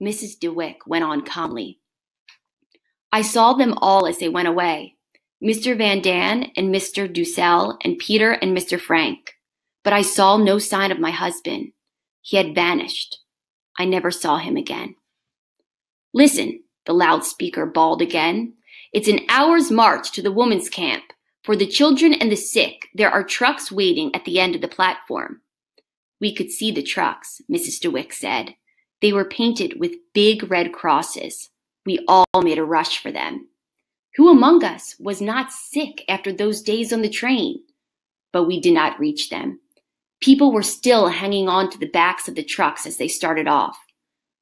Mrs. DeWitt went on calmly. I saw them all as they went away, Mr. Van Daan and Mr. Dussel and Peter and Mr. Frank. But I saw no sign of my husband. He had vanished. I never saw him again. Listen, the loudspeaker bawled again. It's an hour's march to the women's camp. For the children and the sick, there are trucks waiting at the end of the platform. We could see the trucks, Mrs. DeWitt said. They were painted with big red crosses. We all made a rush for them. Who among us was not sick after those days on the train? But we did not reach them. People were still hanging on to the backs of the trucks as they started off.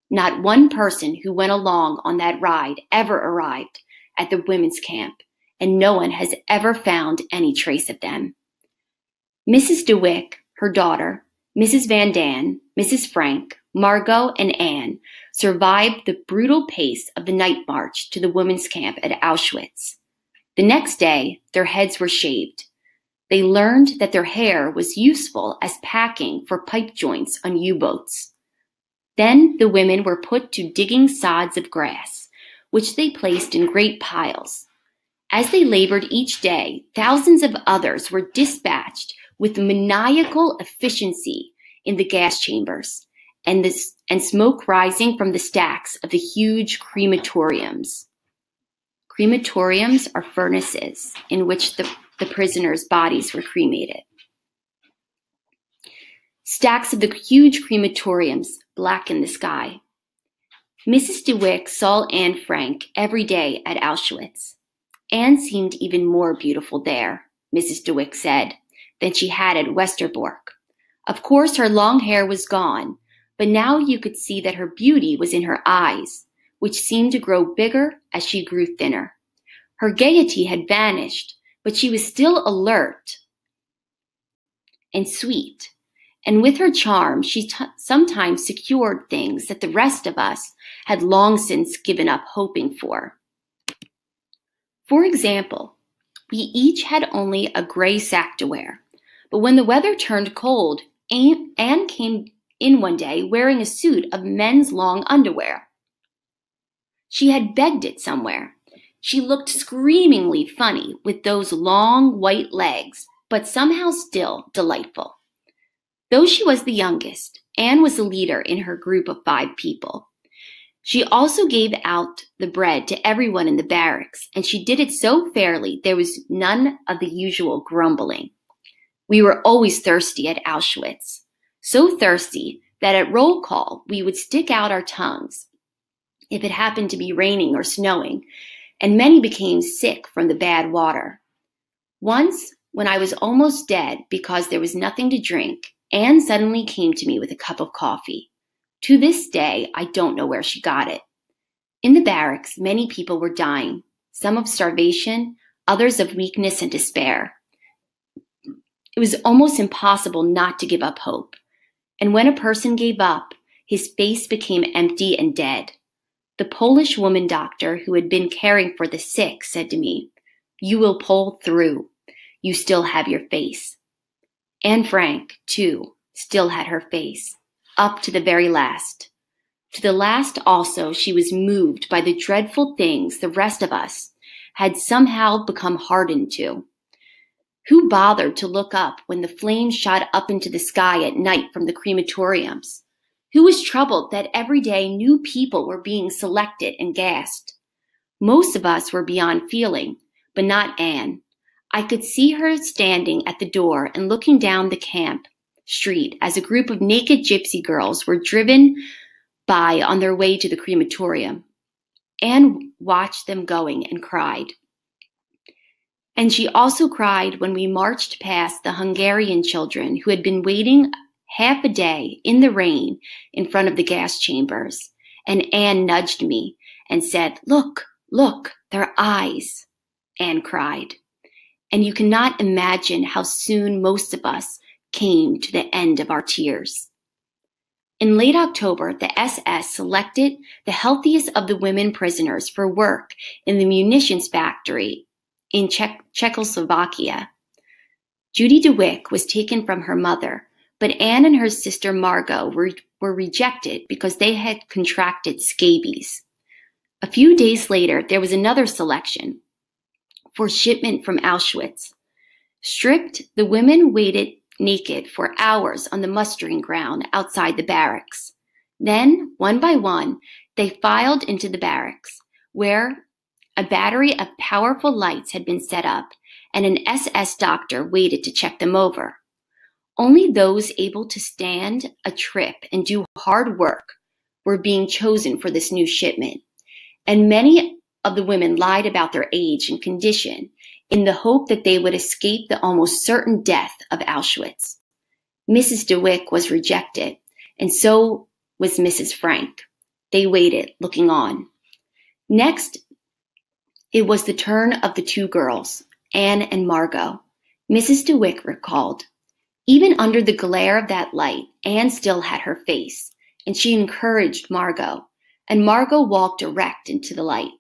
Not one person who went along on that ride ever arrived at the women's camp, and no one has ever found any trace of them. Mrs. DeWitt, her daughter, Mrs. Van Daan, Mrs. Frank, Margot, and Anne survived the brutal pace of the night march to the women's camp at Auschwitz. The next day, their heads were shaved. They learned that their hair was useful as packing for pipe joints on U-boats. Then the women were put to digging sods of grass, which they placed in great piles. As they labored each day, thousands of others were dispatched with maniacal efficiency in the gas chambers, and smoke rising from the stacks of the huge crematoriums. Crematoriums are furnaces in which the prisoners' bodies were cremated. Stacks of the huge crematoriums blackened the sky. Mrs. DeWitt saw Anne Frank every day at Auschwitz. Anne seemed even more beautiful there, Mrs. DeWitt said, than she had at Westerbork. Of course, her long hair was gone, but now you could see that her beauty was in her eyes, which seemed to grow bigger as she grew thinner. Her gaiety had vanished, but she was still alert and sweet, and with her charm, she sometimes secured things that the rest of us had long since given up hoping for. For example, we each had only a gray sack to wear, but when the weather turned cold, Anne came in one day wearing a suit of men's long underwear. She had begged it somewhere. She looked screamingly funny with those long white legs, but somehow still delightful. Though she was the youngest, Anne was the leader in her group of 5 people. She also gave out the bread to everyone in the barracks, and she did it so fairly there was none of the usual grumbling. We were always thirsty at Auschwitz, so thirsty that at roll call we would stick out our tongues if it happened to be raining or snowing, and many became sick from the bad water. Once, when I was almost dead because there was nothing to drink, Anne suddenly came to me with a cup of coffee. To this day, I don't know where she got it. In the barracks, many people were dying, some of starvation, others of weakness and despair. It was almost impossible not to give up hope. And when a person gave up, his face became empty and dead. The Polish woman doctor who had been caring for the sick said to me, "You will pull through. You still have your face." Anne Frank, too, still had her face, up to the very last. To the last also she was moved by the dreadful things the rest of us had somehow become hardened to. Who bothered to look up when the flames shot up into the sky at night from the crematoriums? Who was troubled that every day new people were being selected and gassed? Most of us were beyond feeling, but not Anne. I could see her standing at the door and looking down the camp street as a group of naked gypsy girls were driven by on their way to the crematorium. Anne watched them going and cried. And she also cried when we marched past the Hungarian children who had been waiting half a day in the rain in front of the gas chambers. And Anne nudged me and said, "Look, look, their eyes," Anne cried. And you cannot imagine how soon most of us came to the end of our tears. In late October, the SS selected the healthiest of the women prisoners for work in the munitions factory in Czechoslovakia. Judy DeWitt was taken from her mother, but Anne and her sister Margot were rejected because they had contracted scabies. A few days later, there was another selection for shipment from Auschwitz. Stripped, the women waited naked for hours on the mustering ground outside the barracks. Then, one by one, they filed into the barracks, where a battery of powerful lights had been set up, and an SS doctor waited to check them over. Only those able to stand a trip and do hard work were being chosen for this new shipment, and many of the women lied about their age and condition in the hope that they would escape the almost certain death of Auschwitz. Mrs. DeWick was rejected, and so was Mrs. Frank. They waited, looking on. Next, it was the turn of the two girls, Anne and Margot. Mrs. DeWick recalled, "Even under the glare of that light, Anne still had her face, and she encouraged Margot, and Margot walked erect into the light.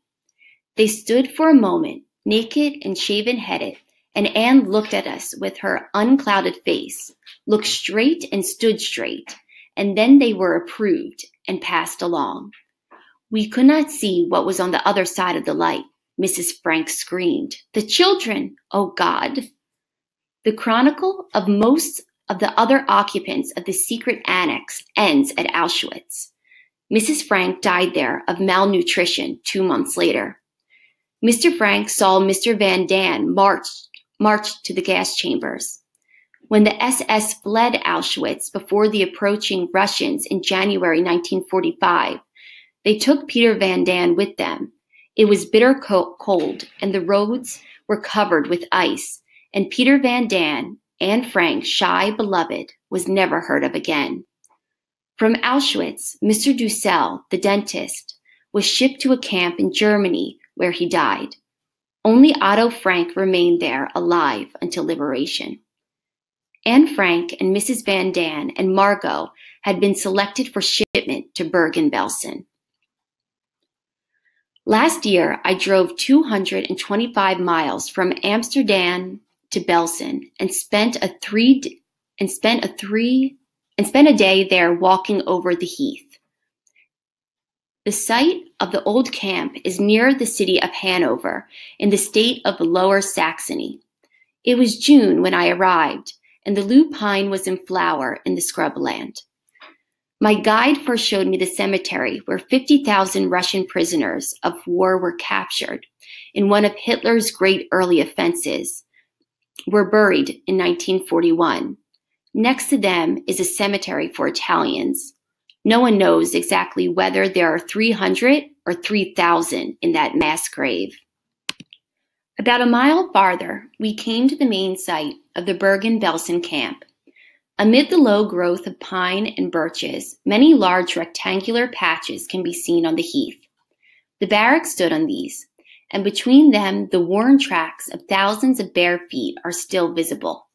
They stood for a moment, naked and shaven-headed, and Anne looked at us with her unclouded face, looked straight and stood straight, and then they were approved and passed along. We could not see what was on the other side of the light." Mrs. Frank screamed, "The children! Oh God!" The chronicle of most of the other occupants of the secret annex ends at Auschwitz. Mrs. Frank died there of malnutrition 2 months later. Mr. Frank saw Mr. Van Daan march to the gas chambers. When the SS fled Auschwitz before the approaching Russians in January 1945, they took Peter Van Daan with them. It was bitter cold, and the roads were covered with ice, and Peter Van Daan, Anne Frank's shy beloved, was never heard of again. From Auschwitz, Mr. Dussel, the dentist, was shipped to a camp in Germany where he died. Only Otto Frank remained there alive until liberation. Anne Frank and Mrs. Van Daan and Margot had been selected for shipment to Bergen-Belsen. Last year, I drove 225 miles from Amsterdam to Belsen and spent a day there walking over the heath. The site of the old camp is near the city of Hanover in the state of Lower Saxony. It was June when I arrived, and the lupine was in flower in the scrubland. My guide first showed me the cemetery where 50,000 Russian prisoners of war were captured in one of Hitler's great early offenses, were buried in 1941. Next to them is a cemetery for Italians. No one knows exactly whether there are 300 or 3,000 in that mass grave. About a mile farther, we came to the main site of the Bergen-Belsen camp. Amid the low growth of pine and birches, many large rectangular patches can be seen on the heath. The barracks stood on these, and between them the worn tracks of thousands of bare feet are still visible.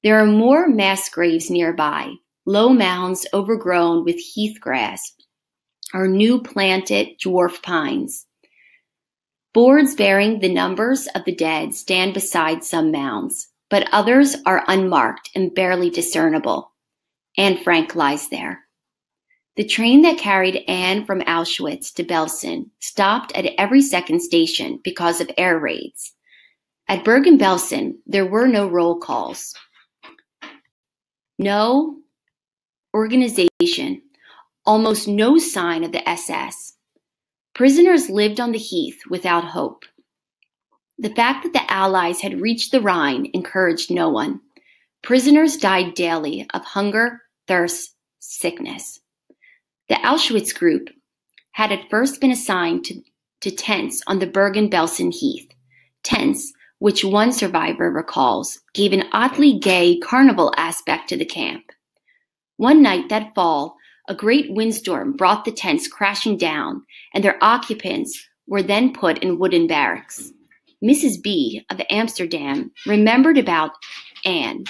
There are more mass graves nearby, low mounds overgrown with heath grass, or new planted dwarf pines. Boards bearing the numbers of the dead stand beside some mounds, but others are unmarked and barely discernible. Anne Frank lies there. The train that carried Anne from Auschwitz to Belsen stopped at every second station because of air raids. At Bergen-Belsen, there were no roll calls, no organization, almost no sign of the SS. Prisoners lived on the heath without hope. The fact that the Allies had reached the Rhine encouraged no one. Prisoners died daily of hunger, thirst, sickness. The Auschwitz group had at first been assigned to tents on the Bergen-Belsen heath. Tents, which one survivor recalls, gave an oddly gay carnival aspect to the camp. One night that fall, a great windstorm brought the tents crashing down, and their occupants were then put in wooden barracks. Mrs. B. of Amsterdam remembered about Anne.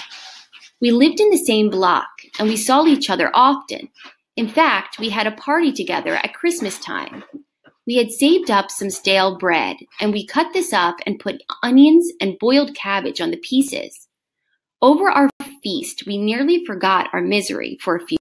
"We lived in the same block, and we saw each other often. In fact, we had a party together at Christmas time. We had saved up some stale bread, and we cut this up and put onions and boiled cabbage on the pieces. Over our feast, we nearly forgot our misery for a few